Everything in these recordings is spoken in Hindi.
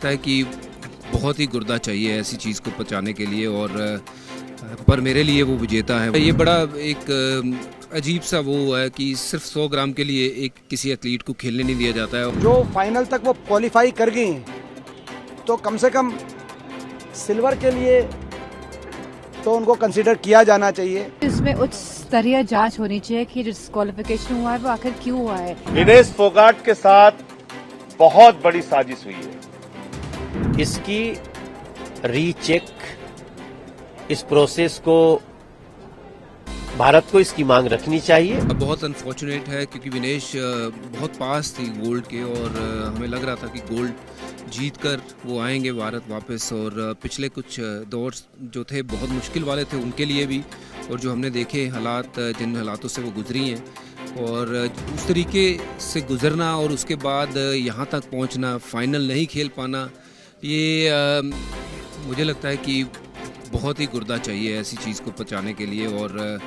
लगता है कि बहुत ही गुर्दा चाहिए ऐसी चीज़ को पचाने के लिए, और पर मेरे लिए वो विजेता है। ये बड़ा एक अजीब सा वो है कि सिर्फ 100 ग्राम के लिए एक किसी एथलीट को खेलने नहीं दिया जाता है। जो फाइनल तक वो क्वालिफाई कर गई हैं, तो कम से कम सिल्वर के लिए तो उनको कंसीडर किया जाना चाहिए। इसमें उच्च स्तरीय जांच होनी चाहिए कि डिस्क्वालिफिकेशन हुआ है वो आखिर क्यों हुआ है। विनेश फोगाट के साथ बहुत बड़ी साजिश हुई है। इसकी रीचेक, इस प्रोसेस को भारत को इसकी मांग रखनी चाहिए। बहुत अनफॉर्चुनेट है क्योंकि विनेश बहुत पास थी गोल्ड के, और हमें लग रहा था कि गोल्ड जीत कर वो आएंगे भारत वापस। और पिछले कुछ दौर जो थे बहुत मुश्किल वाले थे उनके लिए भी, और जो हमने देखे हालात, जिन हालातों से वो गुजरी हैं, और उस तरीके से गुजरना और उसके बाद यहाँ तक पहुँचना, फाइनल नहीं खेल पाना, ये मुझे लगता है कि बहुत ही गुर्दा चाहिए ऐसी चीज़ को पचाने के लिए। और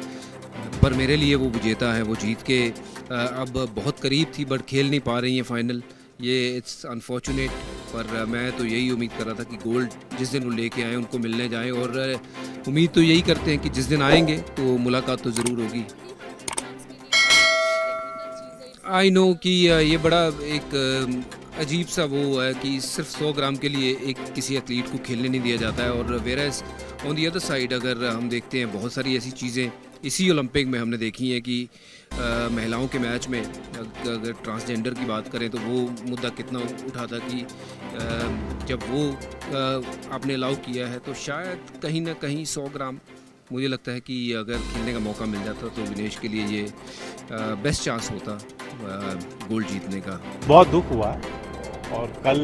पर मेरे लिए वो विजेता है, वो जीत के अब बहुत करीब थी बट खेल नहीं पा रही है फाइनल। ये इट्स अनफॉर्चुनेट, पर मैं तो यही उम्मीद कर रहा था कि गोल्ड जिस दिन वो लेके आए उनको मिलने जाएं, और उम्मीद तो यही करते हैं कि जिस दिन आएंगे तो मुलाकात तो ज़रूर होगी। आई नो कि ये बड़ा एक अजीब सा वो है कि सिर्फ 100 ग्राम के लिए एक किसी एथलीट को खेलने नहीं दिया जाता है। और whereas on the other side अगर हम देखते हैं बहुत सारी ऐसी चीज़ें इसी ओलंपिक में हमने देखी हैं कि महिलाओं के मैच में अगर ट्रांसजेंडर की बात करें तो वो मुद्दा कितना उठा था कि जब वो आपने अलाउ किया है तो शायद कहीं ना कहीं 100 ग्राम मुझे लगता है कि अगर खेलने का मौका मिल जाता तो विनेश के लिए ये बेस्ट चांस होता गोल्ड जीतने का। बहुत दुख हुआ और कल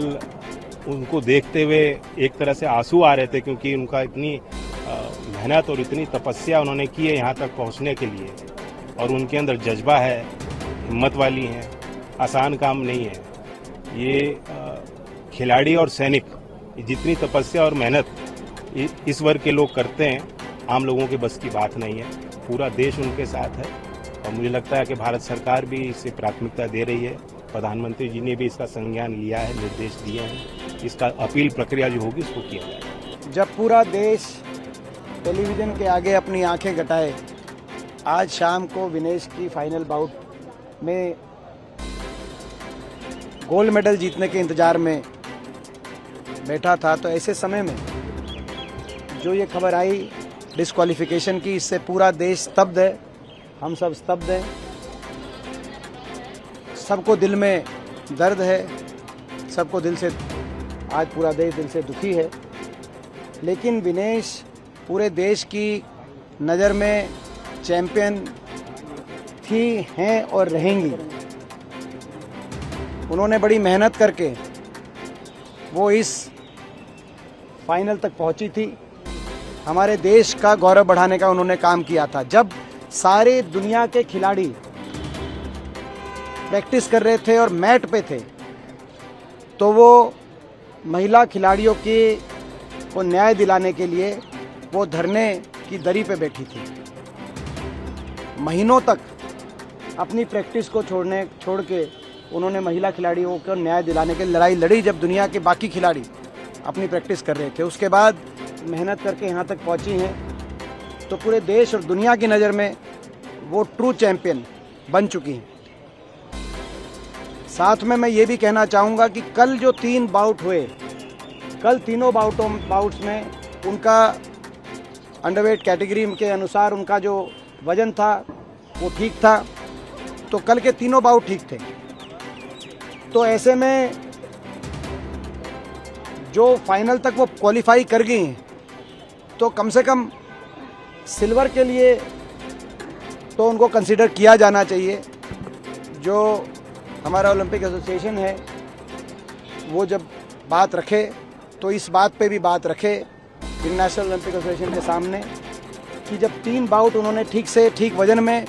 उनको देखते हुए एक तरह से आंसू आ रहे थे, क्योंकि उनका इतनी मेहनत और इतनी तपस्या उन्होंने की है यहाँ तक पहुँचने के लिए, और उनके अंदर जज्बा है, हिम्मत वाली हैं, आसान काम नहीं है ये। खिलाड़ी और सैनिक जितनी तपस्या और मेहनत इस वर्ग के लोग करते हैं, आम लोगों के बस की बात नहीं है। पूरा देश उनके साथ है और मुझे लगता है कि भारत सरकार भी इसे प्राथमिकता दे रही है। प्रधानमंत्री जी ने भी इसका संज्ञान लिया है, निर्देश दिए हैं, इसका अपील प्रक्रिया जो होगी उसको किया जाएगा। जब पूरा देश टेलीविज़न के आगे अपनी आंखें गटाए, आज शाम को विनेश की फाइनल बाउट में गोल्ड मेडल जीतने के इंतज़ार में बैठा था, तो ऐसे समय में जो ये खबर आई डिस्क्वालिफिकेशन की, इससे पूरा देश स्तब्ध है, हम सब स्तब्ध हैं। सबको दिल में दर्द है, सबको दिल से, आज पूरा देश दिल से दुखी है। लेकिन विनेश पूरे देश की नज़र में चैंपियन थी, हैं और रहेंगी। उन्होंने बड़ी मेहनत करके वो इस फाइनल तक पहुंची थी। हमारे देश का गौरव बढ़ाने का उन्होंने काम किया था। जब सारे दुनिया के खिलाड़ी प्रैक्टिस कर रहे थे और मैट पे थे, तो वो महिला खिलाड़ियों को न्याय दिलाने के लिए वो धरने की दरी पे बैठी थी। महीनों तक अपनी प्रैक्टिस को छोड़ के उन्होंने महिला खिलाड़ियों को न्याय दिलाने के लिए लड़ाई लड़ी, जब दुनिया के बाकी खिलाड़ी अपनी प्रैक्टिस कर रहे थे। उसके बाद मेहनत करके यहाँ तक पहुँची हैं, तो पूरे देश और दुनिया की नज़र में वो ट्रू चैंपियन बन चुकी हैं। साथ में मैं ये भी कहना चाहूँगा कि कल जो 3 बाउट हुए, कल तीनों बाउट्स में उनका अंडरवेट कैटेगरी के अनुसार उनका जो वज़न था वो ठीक था, तो कल के तीनों बाउट ठीक थे। तो ऐसे में जो फाइनल तक वो क्वालिफाई कर गई हैं, तो कम से कम सिल्वर के लिए तो उनको कंसीडर किया जाना चाहिए। जो हमारा ओलंपिक एसोसिएशन है वो जब बात रखे तो इस बात पे भी बात रखे इंटरनेशनल ओलंपिक एसोसिएशन के सामने कि जब 3 बाउट उन्होंने ठीक से, ठीक वजन में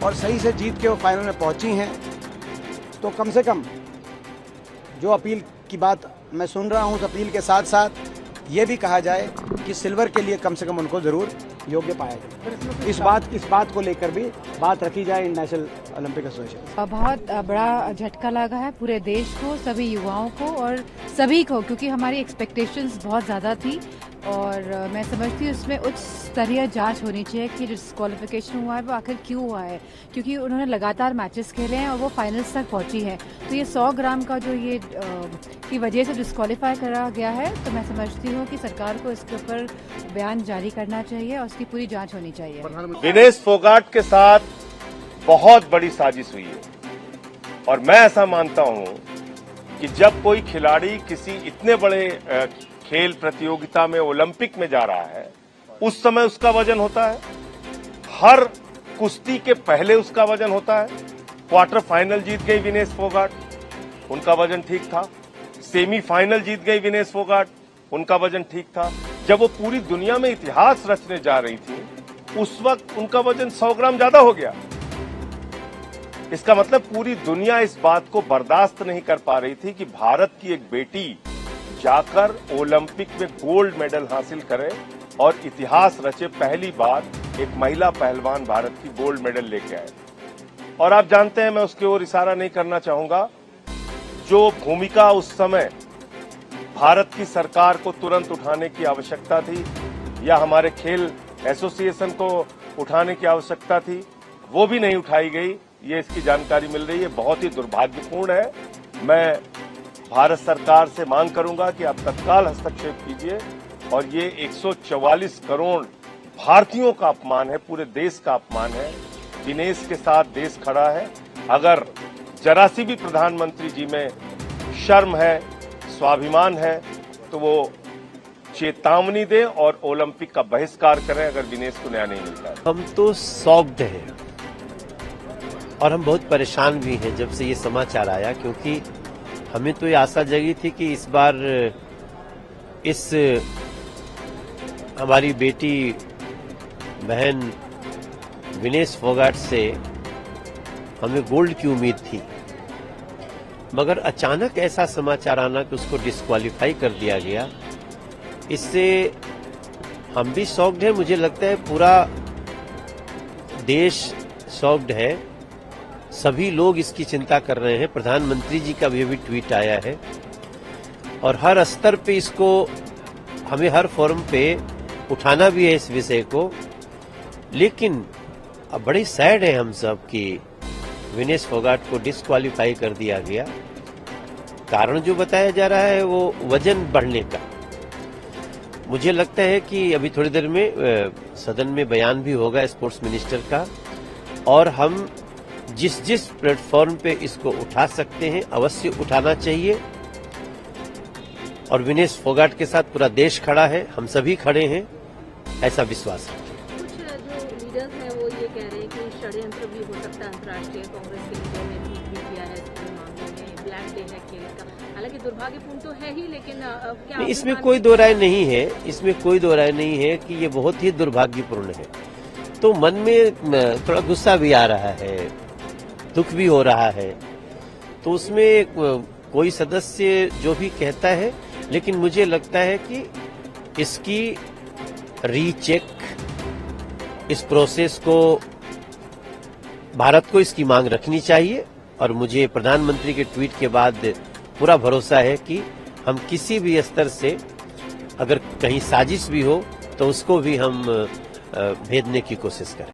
और सही से जीत के वो फाइनल में पहुंची हैं, तो कम से कम जो अपील की बात मैं सुन रहा हूँ, उस अपील के साथ साथ ये भी कहा जाए कि सिल्वर के लिए कम से कम उनको ज़रूर योग्य पाया जाए। इस बात को लेकर भी बात रखी जाए नेशनल ओलंपिक एसोसिएशन। बहुत बड़ा झटका लगा है पूरे देश को, सभी युवाओं को और सभी को, क्योंकि हमारी एक्सपेक्टेशंस बहुत ज़्यादा थी और मैं समझती हूँ इसमें उच्च स्तरीय जांच होनी चाहिए कि डिस्क्वालिफिकेशन हुआ है वो आखिर क्यों हुआ है, क्योंकि उन्होंने लगातार मैचेस खेले हैं और वो फाइनल्स तक पहुंची है। तो ये 100 ग्राम का जो ये की वजह से डिस्क्वालीफाई करा गया है, तो मैं समझती हूँ कि सरकार को इसके ऊपर बयान जारी करना चाहिए और उसकी पूरी जांच होनी चाहिए। विनेश फोगाट के साथ बहुत बड़ी साजिश हुई है और मैं ऐसा मानता हूं कि जब कोई खिलाड़ी किसी इतने बड़े खेल प्रतियोगिता में ओलंपिक में जा रहा है, उस समय उसका वजन होता है, हर कुश्ती के पहले उसका वजन होता है। क्वार्टर फाइनल जीत गई विनेश फोगाट, उनका वजन ठीक था। सेमीफाइनल जीत गई विनेश फोगाट, उनका वजन ठीक था। जब वो पूरी दुनिया में इतिहास रचने जा रही थी, उस वक्त उनका वजन 100 ग्राम ज्यादा हो गया। इसका मतलब पूरी दुनिया इस बात को बर्दाश्त नहीं कर पा रही थी कि भारत की एक बेटी जाकर ओलंपिक में गोल्ड मेडल हासिल करे और इतिहास रचे। पहली बार एक महिला पहलवान भारत की गोल्ड मेडल लेके आए। और आप जानते हैं, मैं उसकी ओर इशारा नहीं करना चाहूंगा, जो भूमिका उस समय भारत की सरकार को तुरंत उठाने की आवश्यकता थी या हमारे खेल एसोसिएशन को उठाने की आवश्यकता थी, वो भी नहीं उठाई गई। ये इसकी जानकारी मिल रही है, बहुत ही दुर्भाग्यपूर्ण है। मैं भारत सरकार से मांग करूंगा कि आप तत्काल हस्तक्षेप कीजिए और ये 144 करोड़ भारतीयों का अपमान है, पूरे देश का अपमान है। विनेश के साथ देश खड़ा है। अगर जरा सी भी प्रधानमंत्री जी में शर्म है, स्वाभिमान है, तो वो चेतावनी दें और ओलंपिक का बहिष्कार करें अगर विनेश को न्याय नहीं मिलता है। हम तो शॉक्ड हैं और हम बहुत परेशान भी हैं जब से ये समाचार आया, क्योंकि हमें तो ये आशा जगी थी कि इस बार इस हमारी बेटी बहन विनेश फोगाट से हमें गोल्ड की उम्मीद थी, मगर अचानक ऐसा समाचार आना कि उसको डिस्क्वालीफाई कर दिया गया, इससे हम भी शॉक्ड हैं। मुझे लगता है पूरा देश शॉक्ड है, सभी लोग इसकी चिंता कर रहे हैं। प्रधानमंत्री जी का भी ट्वीट आया है और हर स्तर पे इसको हमें हर फोरम पे उठाना भी है इस विषय को। लेकिन अब बड़े सैड है हम सब कि विनेश फोगाट को डिस्क्वालीफाई कर दिया गया। कारण जो बताया जा रहा है वो वजन बढ़ने का। मुझे लगता है कि अभी थोड़ी देर में सदन में बयान भी होगा स्पोर्ट्स मिनिस्टर का, और हम जिस जिस प्लेटफॉर्म पे इसको उठा सकते हैं अवश्य उठाना चाहिए। और विनेश फोगाट के साथ पूरा देश खड़ा है, हम सभी खड़े हैं, ऐसा विश्वास रखें। कुछ जो लीडर्स हैं वो ये कह रहे हैं कि षड्यंत्र भी हो सकता है। अंतर्राष्ट्रीय कांग्रेस के लीडर ने ट्वीट भी किया है इस पूरे मामले में, ब्लैक डे है खेल का। हालांकि दुर्भाग्यपूर्ण तो है ही, लेकिन क्या इसमें कोई दो राय नहीं है, इसमें कोई दो राय नहीं है कि ये बहुत ही दुर्भाग्यपूर्ण है। तो मन में थोड़ा गुस्सा भी आ रहा है, दुख भी हो रहा है, तो उसमें कोई सदस्य जो भी कहता है, लेकिन मुझे लगता है कि इसकी रीचेक, इस प्रोसेस को भारत को इसकी मांग रखनी चाहिए। और मुझे प्रधानमंत्री के ट्वीट के बाद पूरा भरोसा है कि हम किसी भी स्तर से अगर कहीं साजिश भी हो तो उसको भी हम भेदने की कोशिश करें।